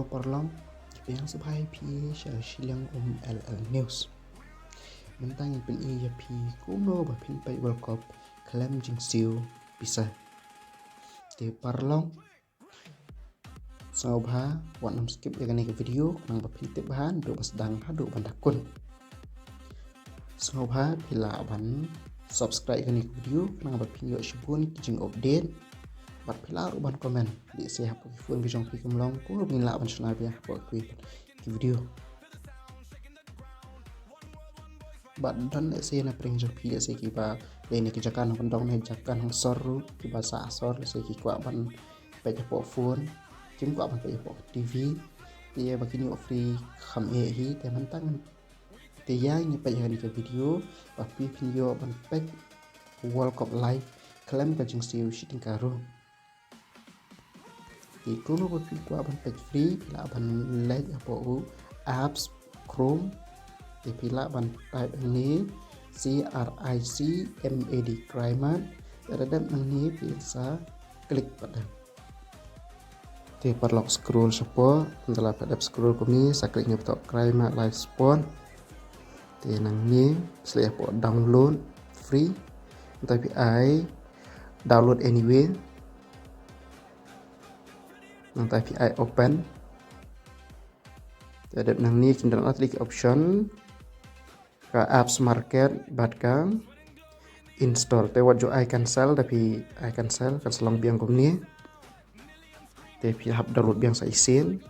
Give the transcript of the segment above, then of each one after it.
Parlong yang sebagai KHLEM LL News mentang yang pin ia pi kuno ba pin Peit World Cup KHLEM jing siu PISA di Parlong sau bha wan nam skip dengan ni video nang ba pin tip bahan do basdang hadu bandakun sau bha pila ban subscribe kan ni video nang ba pin yo shibun jing update bat pila ban komen di se hap ki phone ki jong pi kumlong ko bin la ban chana bia ko ki video bat dan le se na pring jong pi se ki ba le ni ki jakan hong dong ne jakan hong soru ki ba sa sor se ki kwa ban pe po phone kim kwa ban pe po tv ti ba ki ni free kham e hi te man tang te yang ni pe ni ke video ba pi pin yo ban pe World Cup live KHLEM ka jing siu shiting karo thì kuno ba pi kwa ban page free la ban like apo apps Chrome thì pila ban type ni CRICMAD Climate terhadap ni bisa klik pada thì perlu scroll support setelah pada scroll kami saya klik ni betul Climate live spawn thì nang ni selai apo download free tapi ai download anyway nang API open jadi nang ni kita klik option ke apps market ka install te wat jo I cancel tapi I cancel long biang kum ni tapi hab download biang sa isin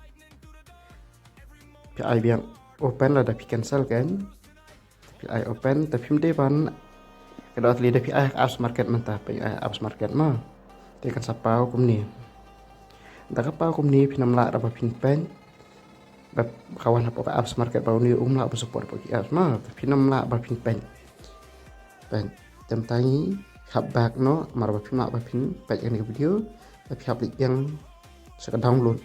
pi I biang open lah tapi cancel kan tapi I open tapi mde ban kada atli tapi I apps market mentah pi I apps market ma te kan sapau kum ni dak apa kum ni pinam la dapat pin pen bab kawan apa apps market baru ni la support bagi apps ma pinam la ba pin pen jam tangi hab back no mar ba pin ma ba pin pen ini video tapi hab link yang saya download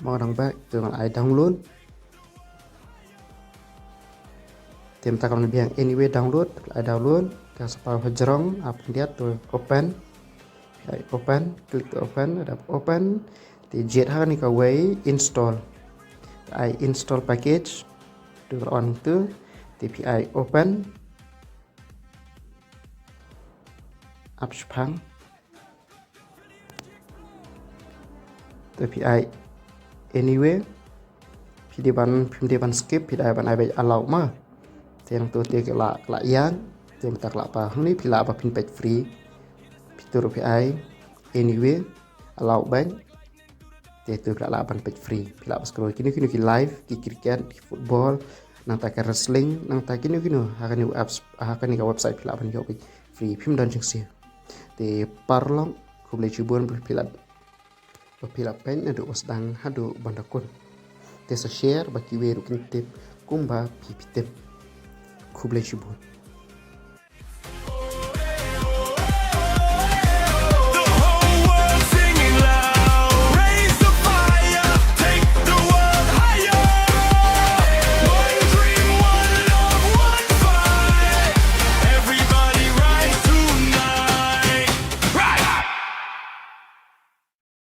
mau dang back dengan I download tem takon biang anyway download I download ka sapau hajrong apa dia tu open open klik to open ada open thì jet ha ni ka way install I install package được on tu thì I open app phang thì I anyway phim ban skip thì I ban I allow ma yang tu ti la yang yang tak la pa ni pila apa pin page free tur PI anyway allow ban te tu la ban page free pila scroll kini live ki cricket ki football nang ta ka wrestling nang ta kini akan ni apps akan ni ka website pila ban yo free phim dan jing si te parlong ku boleh cubun pila pen adu wasdang hadu bandakun te share baki we rukin tip kumba pi tip ku boleh cubun